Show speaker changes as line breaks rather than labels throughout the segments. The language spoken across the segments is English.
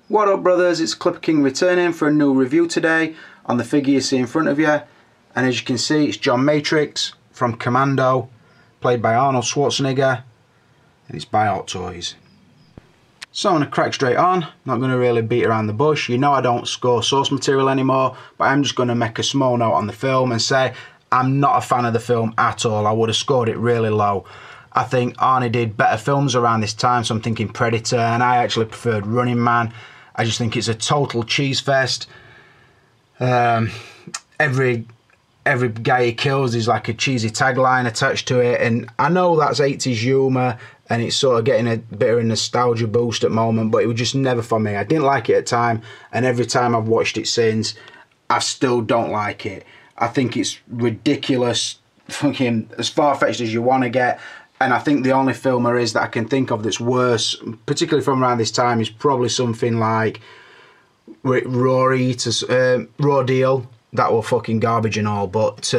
What up, brothers? It's Clipper King returning for a new review today on the figure you see in front of you. And as you can see, it's John Matrix from Commando, played by Arnold Schwarzenegger, and it's by Hot Toys. So I'm going to crack straight on, not going to really beat around the bush. You know I don't score source material anymore, but I'm just going to make a small note on the film and say I'm not a fan of the film at all. I would have scored it really low. I think Arnie did better films around this time, so I'm thinking Predator, and I actually preferred Running Man. I just think it's a total cheese fest. Every guy he kills is like a cheesy tagline attached to it, and I know that's 80s humour and it's sort of getting a bit of a nostalgia boost at the moment, but it was just never for me. I didn't like it at the time, and every time I've watched it since, I still don't like it. I think it's ridiculous, fucking as far-fetched as you want to get. And I think the only film there is that I can think of that's worse, particularly from around this time, is probably something like Raw Deal. That were fucking garbage and all. But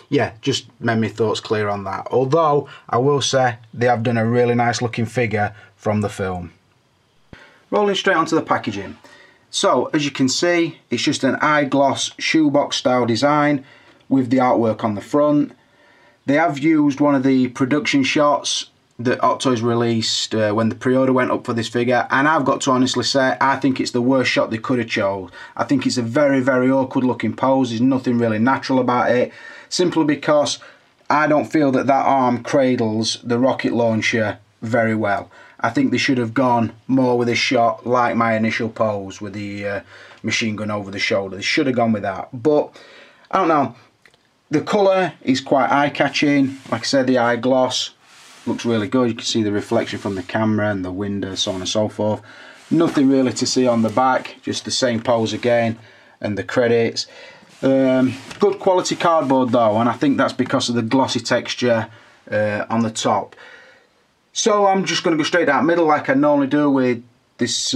yeah, just made my thoughts clear on that. Although, I will say, they have done a really nice looking figure from the film. Rolling straight onto the packaging. So, as you can see, it's just an eye gloss shoebox style design with the artwork on the front. They have used one of the production shots that Hot Toys released when the pre-order went up for this figure, and I've got to honestly say I think it's the worst shot they could have chose. I think it's a very, very awkward looking pose. There's nothing really natural about it, simply because I don't feel that arm cradles the rocket launcher very well. I think they should have gone more with a shot like my initial pose with the machine gun over the shoulder. They should have gone with that, but I don't know. The colour is quite eye-catching. Like I said, the eye gloss looks really good. You can see the reflection from the camera and the window, so on and so forth. Nothing really to see on the back, just the same pose again, and the credits. Good quality cardboard though, and I think that's because of the glossy texture on the top. So I'm just going to go straight down the middle like I normally do with this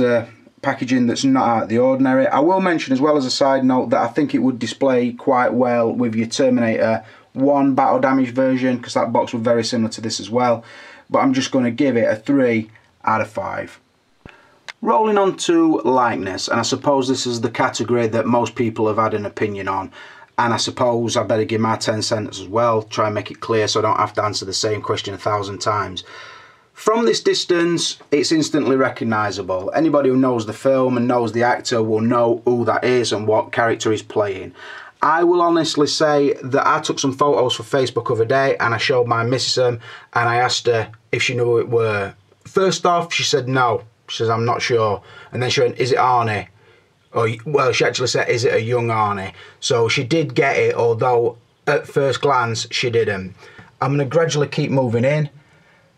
packaging that's not out of the ordinary. I will mention as well as a side note that I think it would display quite well with your Terminator 1 battle damage version, because that box was very similar to this as well. But I'm just going to give it a 3 out of 5. Rolling on to likeness, and I suppose this is the category that most people have had an opinion on, and I suppose I better give my 10 cents as well, try and make it clear so I don't have to answer the same question 1,000 times. From this distance, it's instantly recognisable. Anybody who knows the film and knows the actor will know who that is and what character he's playing. I will honestly say that I took some photos for Facebook other day, and I showed my missus them, and I asked her if she knew who it were. First off, she said no. She says, I'm not sure. And then she went, is it Arnie? Or, well, she actually said, is it a young Arnie? So she did get it, although at first glance she didn't. I'm going to gradually keep moving in,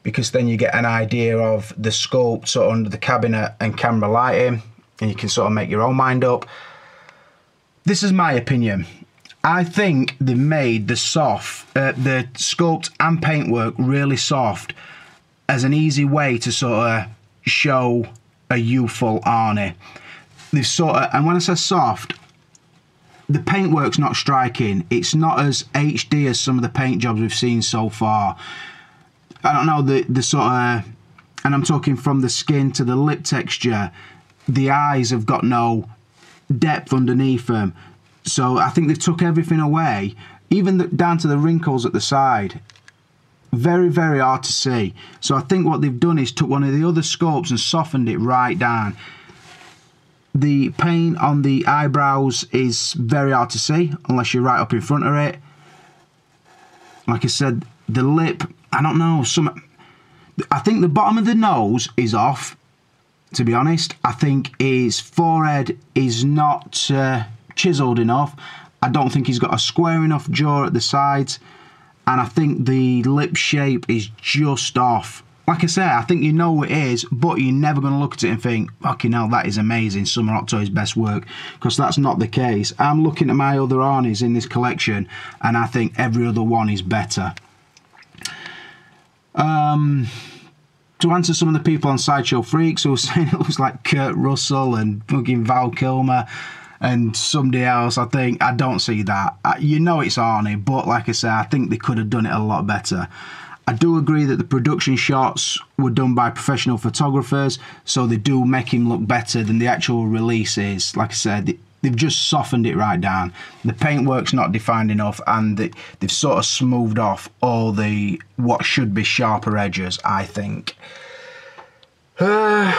because then you get an idea of the sculpt sort of under the cabinet and camera lighting, and you can sort of make your own mind up. This is my opinion. I think they made the sculpt and paintwork really soft as an easy way to sort of show a youthful Arnie. They've sort of, and when I say soft, the paintwork's not striking. It's not as HD as some of the paint jobs we've seen so far. I don't know, the sort of, and I'm talking from the skin to the lip texture, the eyes have got no depth underneath them. So I think they've took everything away, even down to the wrinkles at the side. Very, very hard to see. So I think what they've done is took one of the other sculpts and softened it right down. The paint on the eyebrows is very hard to see unless you're right up in front of it. Like I said, the lip, I don't know, I think the bottom of the nose is off, to be honest. I think his forehead is not chiselled enough. I don't think he's got a square enough jaw at the sides, and I think the lip shape is just off. Like I say, I think you know what it is, but you're never going to look at it and think, fucking hell, that is amazing, some of Hot Toys' best work, because that's not the case. I'm looking at my other Arnies in this collection, and I think every other one is better. To answer some of the people on Sideshow Freaks who were saying it looks like Kurt Russell and fucking Val Kilmer and somebody else, I don't see that. You know it's Arnie, but like I say, I think they could have done it a lot better. I do agree that the production shots were done by professional photographers, so they do make him look better than the actual release is. Like I said, they've just softened it right down. The paintwork's not defined enough, and they've sort of smoothed off all the what should be sharper edges, I think. But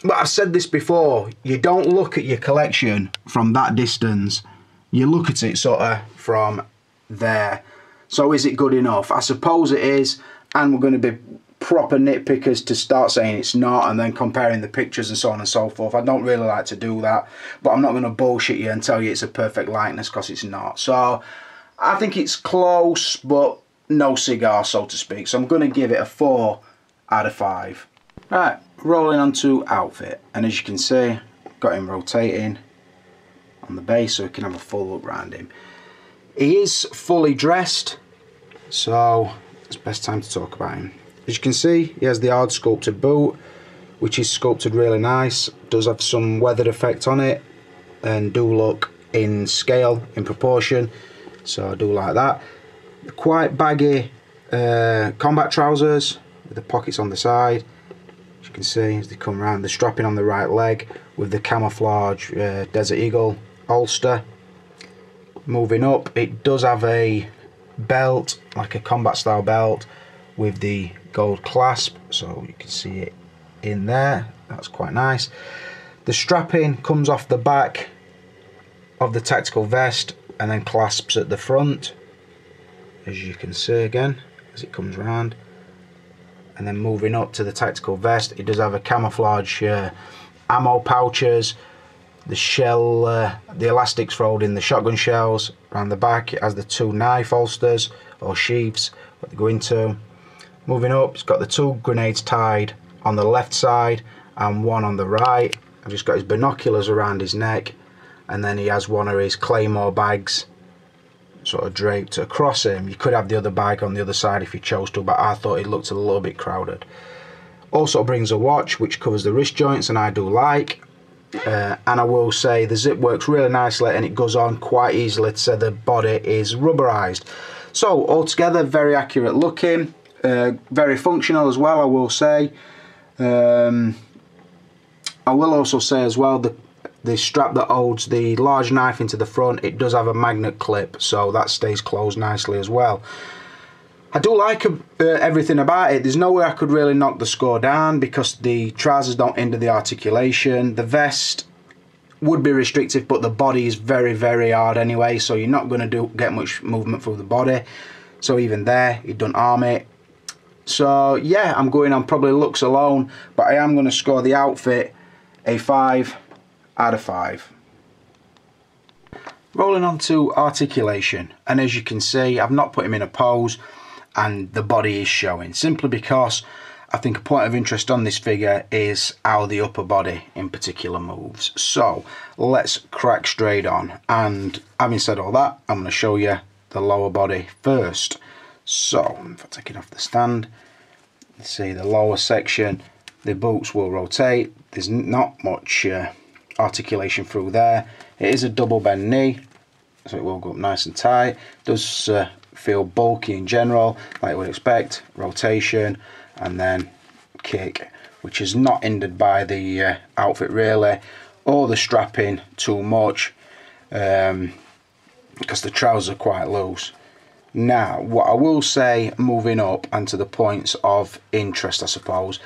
I've said this before, you don't look at your collection from that distance. You look at it sort of from there. So is it good enough? I suppose it is, and we're going to be proper nitpickers to start saying it's not and then comparing the pictures and so on and so forth. I don't really like to do that, but I'm not going to bullshit you and tell you it's a perfect likeness, because it's not. So I think it's close, but no cigar, so to speak. So I'm going to give it a 4 out of 5. Right, rolling on to outfit, and as you can see, got him rotating on the base so we can have a full look around him. He is fully dressed, so it's best time to talk about him. As you can see, he has the hard sculpted boot, which is sculpted really nice. Does have some weathered effect on it, and do look in scale, in proportion, so I do like that. Quite baggy combat trousers with the pockets on the side. As you can see, as they come around, the strapping on the right leg with the camouflage Desert Eagle holster. Moving up, it does have a belt, like a combat style belt, with the gold clasp, so you can see it in there. That's quite nice. The strapping comes off the back of the tactical vest and then clasps at the front, as you can see again as it comes round. And then moving up to the tactical vest, it does have a camouflage ammo pouches, the shell, the elastics for holding the shotgun shells around the back. It has the 2 knife holsters or sheaths that they go into. Moving up, it's got the 2 grenades tied on the left side and 1 on the right. I've just got his binoculars around his neck, and then he has one of his claymore bags sort of draped across him. You could have the other bag on the other side if you chose to, but I thought it looked a little bit crowded. Also brings a watch which covers the wrist joints, and I do like. And I will say the zip works really nicely, and it goes on quite easily, so the body is rubberized. So altogether, very accurate looking, very functional as well, I will say. I will also say as well, the strap that holds the large knife into the front, it does have a magnet clip, so that stays closed nicely as well. I do like everything about it. There's no way I could really knock the score down, because the trousers don't hinder the articulation. The vest would be restrictive, but the body is very, very hard anyway, so you're not going to get much movement through the body. So even there, it doesn't harm it. So yeah, I'm going on probably looks alone, but I am going to score the outfit a 5 out of 5. Rolling on to articulation, and as you can see, I've not put him in a pose, and the body is showing, simply because I think a point of interest on this figure is how the upper body in particular moves. So let's crack straight on, and having said all that, I'm going to show you the lower body first. So if I take it off the stand, you see the lower section, the boots will rotate. There's not much articulation through there. It is a double bend knee, so it will go up nice and tight. Does feel bulky in general, like you would expect. Rotation and then kick, which is not hindered by the outfit really, or the strapping too much, because the trousers are quite loose. Now, what I will say, moving up and to the points of interest, I suppose,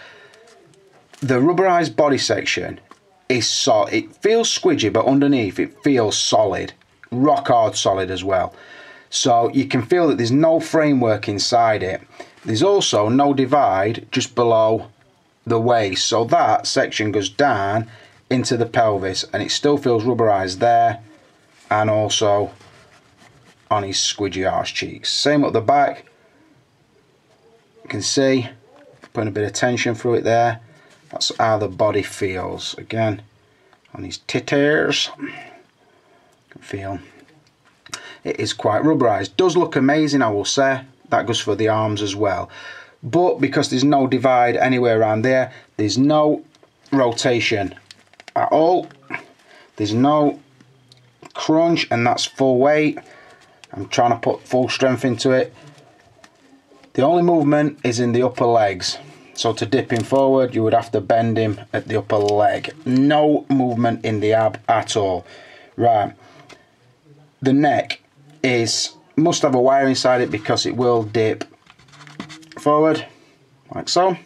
the rubberized body section is solid. It feels squidgy, but underneath it feels solid, rock hard solid as well. So you can feel that there's no framework inside it. There's also no divide just below the waist, so that section goes down into the pelvis, and it still feels rubberized there, and also on his squidgy arse cheeks. Same up the back, you can see putting a bit of tension through it there. That's how the body feels. Again, on his titties, you can feel it is quite rubberized. Does look amazing, I will say. That goes for the arms as well. But because there's no divide anywhere around there, there's no rotation at all. There's no crunch, and that's full weight. I'm trying to put full strength into it. The only movement is in the upper legs. So to dip him forward, you would have to bend him at the upper leg. No movement in the ab at all. Right. The neck must have a wire inside it because it will dip forward, like so.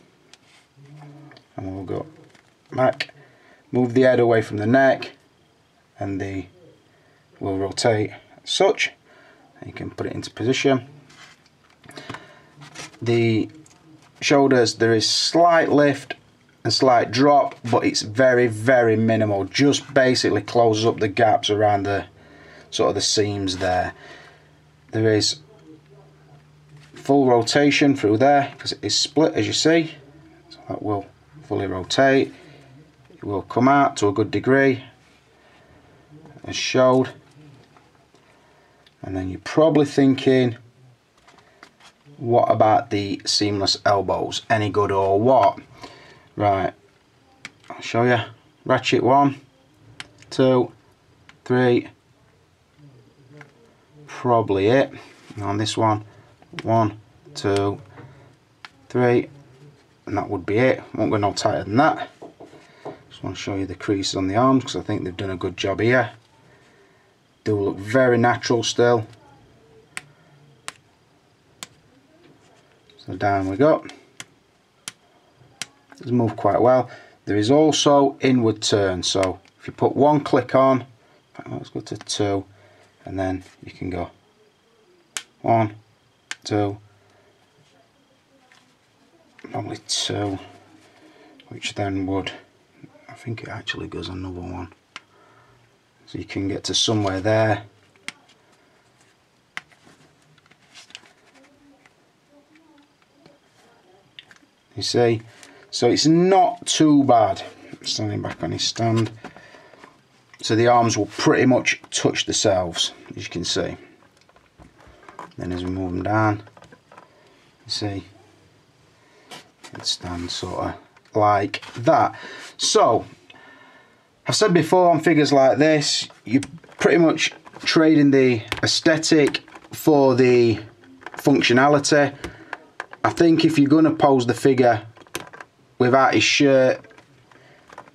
And we'll go back. Move the head away from the neck, and will rotate as such. And you can put it into position. The shoulders, there is slight lift and slight drop, but it's very, very minimal. Just basically closes up the gaps around the sort of the seams there. There is full rotation through there because it is split, as you see. So that will fully rotate. It will come out to a good degree, as showed. And then you're probably thinking, what about the seamless elbows? Any good or what? Right, I'll show you. Ratchet 1, 2, 3. Probably it. And on this one, 1, 2, 3. And that would be it. Won't go no tighter than that. Just want to show you the creases on the arms because I think they've done a good job here. Do look very natural still. So down we go. It's moved quite well. There is also inward turn, so if you put one click on, let's go to 2, and then you can go 1, 2, probably 2, which then would, I think it actually goes another one. So you can get to somewhere there. You see, so it's not too bad. Standing back on his stand, so the arms will pretty much touch themselves, as you can see. Then as we move them down, you see it stands sort of like that. So I've said before, on figures like this, you're pretty much trading the aesthetic for the functionality. I think if you're going to pose the figure without his shirt,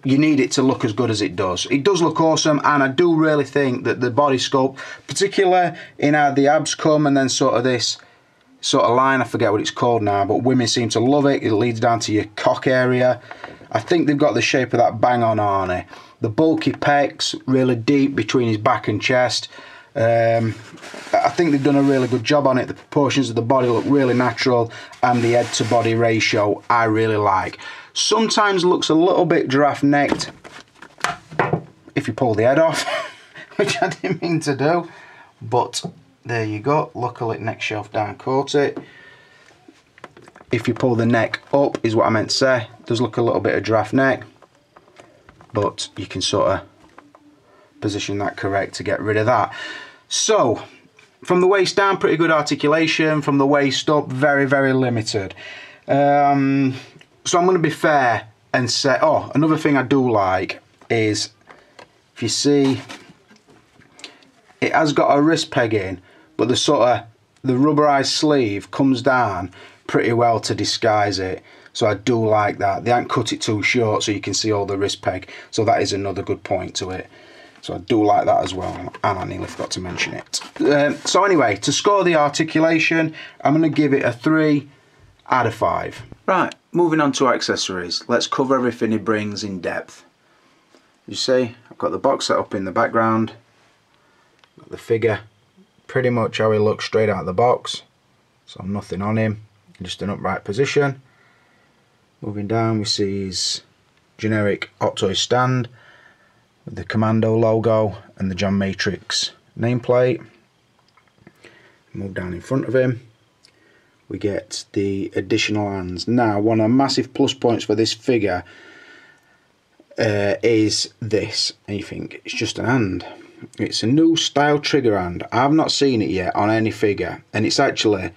you need it to look as good as it does. It does look awesome, and I do really think that the body sculpt, particularly in how the abs come and then sort of this sort of line, I forget what it's called now, but women seem to love it. It leads down to your cock area. I think they've got the shape of that bang on Arnie. The bulky pecs, really deep between his back and chest. I think they've done a really good job on it. The proportions of the body look really natural, and the head to body ratio I really like. Sometimes looks a little bit giraffe necked if you pull the head off, which I didn't mean to do, but there you go. Luckily neck shelf down, caught it. If you pull the neck up is what I meant to say. It does look a little bit of giraffe neck, but you can sort of position that correct to get rid of that. So from the waist down, pretty good articulation. From the waist up, very, very limited. So I'm going to be fair and say, oh, another thing I do like is, if you see, it has got a wrist peg in, but the sort of the rubberized sleeve comes down pretty well to disguise it. So I do like that. They haven't cut it too short so you can see all the wrist peg. So that is another good point to it. So I do like that as well, and I nearly forgot to mention it. So anyway, to score the articulation, I'm going to give it a 3 out of 5. Right, moving on to accessories. Let's cover everything he brings in depth. You see, I've got the box set up in the background. Got the figure, pretty much how he looks straight out of the box. So nothing on him, just an upright position. Moving down, we see his generic Hot Toy stand with the Commando logo and the John Matrix nameplate. Move down in front of him, we get the additional hands. Now, one of the massive plus points for this figure is this, and you think it's just an hand. It's a new style trigger hand. I've not seen it yet on any figure, and it's actually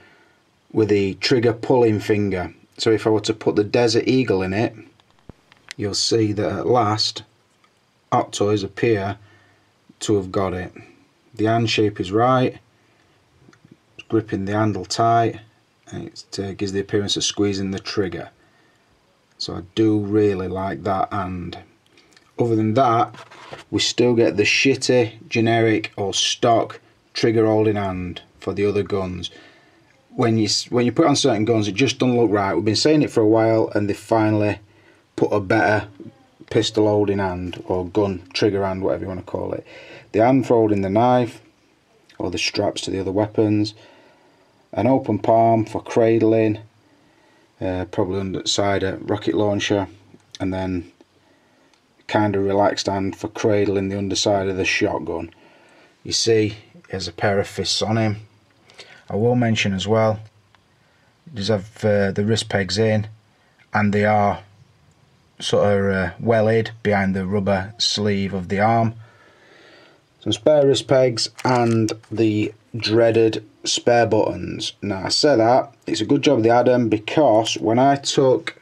with the trigger pulling finger. So if I were to put the Desert Eagle in it, you'll see that at last Hot Toys appear to have got it. The hand shape is right, it's gripping the handle tight, and it gives the appearance of squeezing the trigger. So I do really like that. And other than that, we still get the shitty, generic or stock trigger holding hand for the other guns. When you put on certain guns, it just doesn't look right. We've been saying it for a while, and they finally put a better pistol holding hand, or gun trigger hand, whatever you want to call it. The hand for holding the knife or the straps to the other weapons, an open palm for cradling, probably underside a rocket launcher, and then kind of relaxed hand for cradling the underside of the shotgun. You see, he has a pair of fists on him. I will mention as well, he does have the wrist pegs in, and they are sort of well hid behind the rubber sleeve of the arm. Some spare wrist pegs and the dreaded spare buttons. Now I say that, it's a good job they had them, because when I took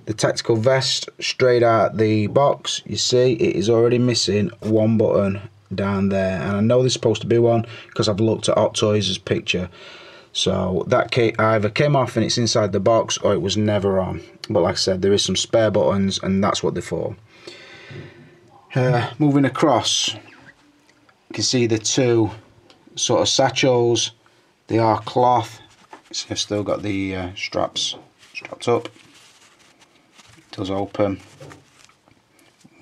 the tactical vest straight out the box, you see it is already missing one button down there, and I know there's supposed to be one because I've looked at Hot Toys' picture. So that either came off and it's inside the box, or it was never on. But like I said, there is some spare buttons, and that's what they're for. Moving across, you can see the two sort of satchels. They are cloth, so I've still got the straps strapped up. It does open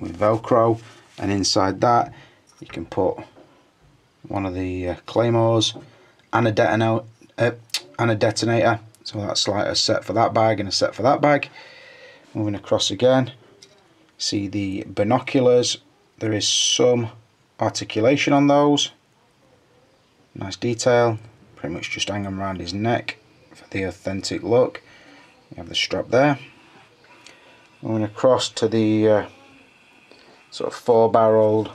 with Velcro, and inside that you can put one of the claymores and a detonator. So that's like a set for that bag and a set for that bag. Moving across again, see the binoculars. There is some articulation on those. Nice detail. Pretty much just hang them around his neck for the authentic look. You have the strap there. Moving across to the sort of 4-barreled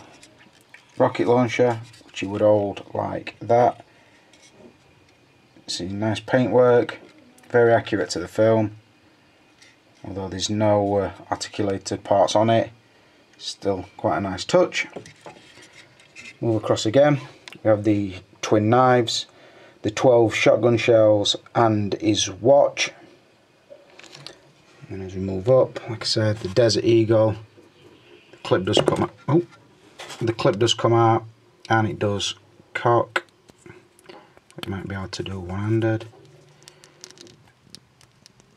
rocket launcher, which you would hold like that. See, nice paintwork, very accurate to the film, although there's no articulated parts on it. Still quite a nice touch. Move across again, we have the twin knives, the 12 shotgun shells, and his watch. And as we move up, like I said, the Desert Eagle, the clip does come out. Oh, the clip does come out, and it does cock. It might be hard to do one-handed.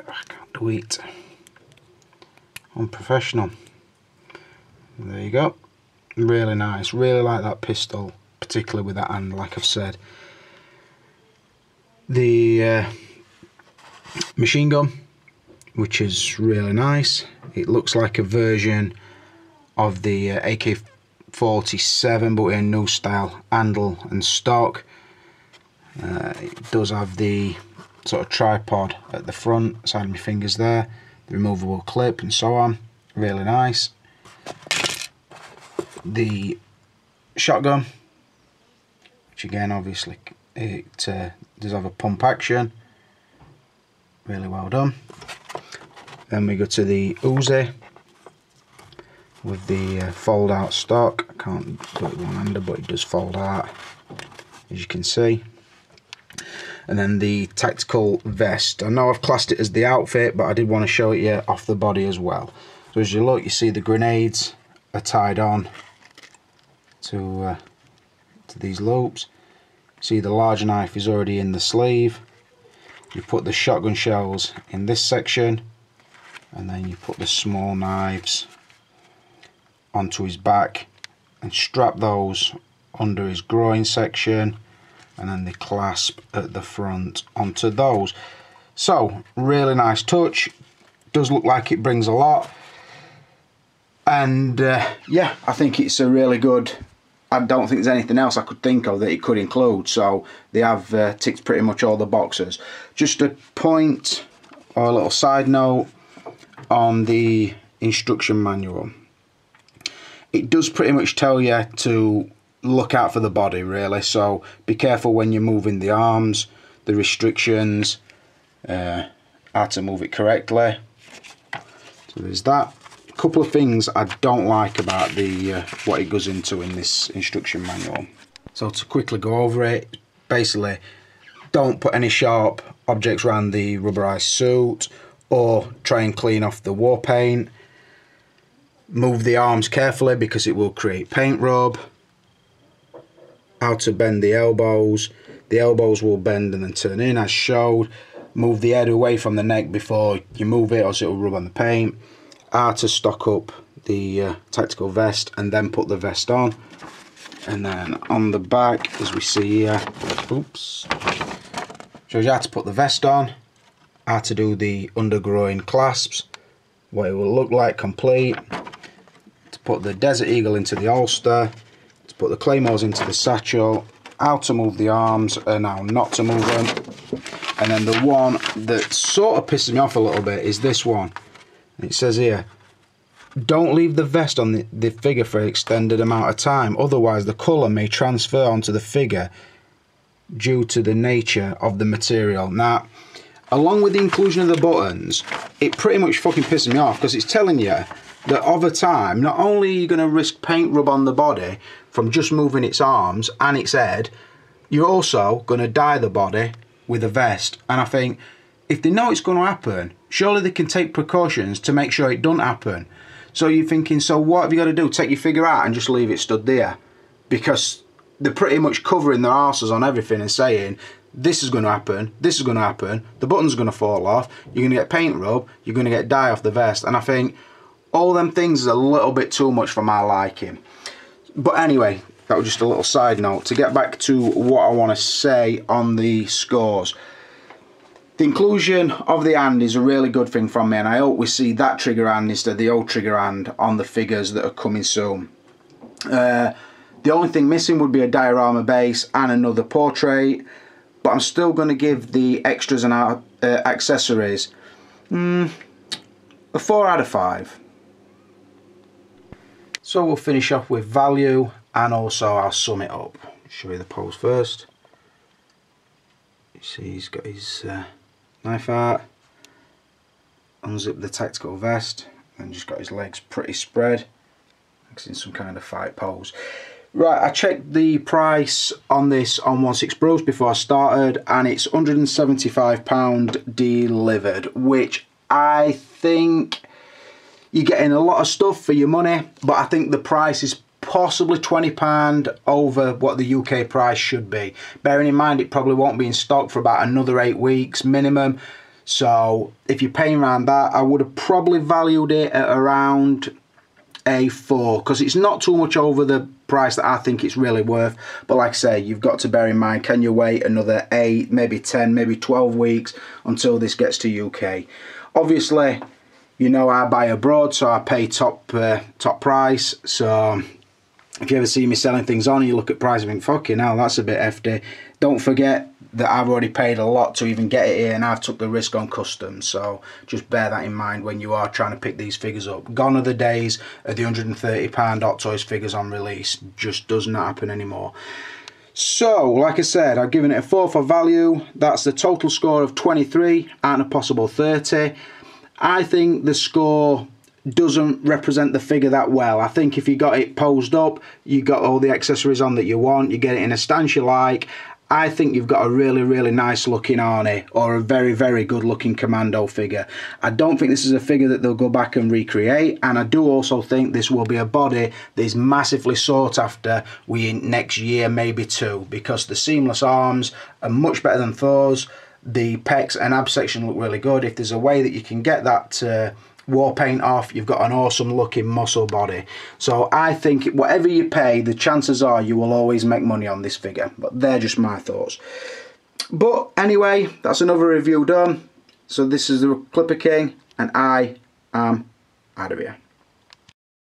I can't do it. Unprofessional. There you go. Really nice. Really like that pistol, particularly with that hand, like I've said. The machine gun, which is really nice. It looks like a version of the AK-47, but in a new style handle and stock. It does have the sort of tripod at the front, side of my fingers there, the removable clip and so on. Really nice. The shotgun, which again obviously it does have a pump action. Really well done. Then we go to the Uzi with the fold out stock. I can't do it one-handed, but it does fold out, as you can see. And then the tactical vest. I know I've classed it as the outfit, but I did want to show it you off the body as well. So as you look, you see the grenades are tied on to these loops. See the large knife is already in the sleeve. You put the shotgun shells in this section, and then you put the small knives onto his back and strap those under his groin section, and then they clasp at the front onto those. So really nice touch. Does look like it brings a lot, and yeah, I think it's a really good. I don't think there's anything else I could think of that it could include, so they have ticked pretty much all the boxes. Just a point or a little side note on the instruction manual. It does pretty much tell you to look out for the body, really, so be careful when you're moving the arms, the restrictions, how to move it correctly. So there's that. A couple of things I don't like about the what it goes into in this instruction manual. So to quickly go over it, basically Don't put any sharp objects around the rubberized suit, or try and clean off the war paint. Move the arms carefully because it will create paint rub. How to bend the elbows. The elbows will bend and then turn in as showed. Move the head away from the neck before you move it, or else it will rub on the paint. How to stock up the tactical vest and then put the vest on. And then on the back, as we see here, oops, shows you how to put the vest on, how to do the undergroin clasps, what it will look like complete, to put the Desert Eagle into the holster, to put the claymores into the satchel, how to move the arms and how not to move them. And then the one that sort of pisses me off a little bit is this one. It says here, don't leave the vest on the figure for an extended amount of time, otherwise the colour may transfer onto the figure due to the nature of the material. Now, along with the inclusion of the buttons, it pretty much fucking pisses me off because it's telling you that over time, not only are you going to risk paint rub on the body from just moving its arms and its head, you're also going to dye the body with a vest. And I think, if they know it's going to happen, surely they can take precautions to make sure it doesn't happen. So you're thinking, so what have you got to do? Take your figure out and just leave it stood there? Because they're pretty much covering their arses on everything and saying, this is going to happen, this is going to happen, the button's going to fall off, you're going to get paint rub, you're going to get dye off the vest. And I think all them things is a little bit too much for my liking. But anyway, that was just a little side note. To get back to what I want to say on the scores. The inclusion of the hand is a really good thing from me, and I hope we see that trigger hand instead of the old trigger hand on the figures that are coming soon. The only thing missing would be a diorama base and another portrait, but I'm still going to give the extras and accessories a 4 out of 5. So we'll finish off with value, and also I'll sum it up. Show you the pose first. You see he's got his knife out, unzip the tactical vest, and just got his legs pretty spread, like he's in some kind of fight pose. Right, I checked the price on this on 16 Bros before I started, and it's £175 delivered, which I think you're getting a lot of stuff for your money, but I think the price is possibly £20 over what the UK price should be. Bearing in mind it probably won't be in stock for about another 8 weeks minimum, so if you're paying around that, I would have probably valued it at around a 4, because it's not too much over the price that I think it's really worth. But like I say, you've got to bear in mind, can you wait another 8, maybe 10, maybe 12 weeks until this gets to UK? Obviously, you know I buy abroad, so I pay top price. So if you ever see me selling things on and you look at price and think, fucking hell, that's a bit hefty, don't forget that I've already paid a lot to even get it here, and I've took the risk on customs. So just bear that in mind when you are trying to pick these figures up. Gone are the days of the £130 Hot Toys figures on release. Just does not happen anymore. So, like I said, I've given it a 4 for value. That's the total score of 23 and a possible 30. I think the score doesn't represent the figure that well. I think if you got it posed up, you got all the accessories on that you want, you get it in a stance you like, I think you've got a really, really nice looking Arnie, or a very, very good looking Commando figure. I don't think this is a figure that they'll go back and recreate, and I do also think this will be a body that is massively sought after within next year, maybe 2, because the seamless arms are much better than Thor's. The pecs and ab section look really good. If there's a way that you can get that war paint off, you've got an awesome looking muscle body. So I think whatever you pay, the chances are you will always make money on this figure. But they're just my thoughts. But anyway, that's another review done. So this is the Clipper King, and I am out of here.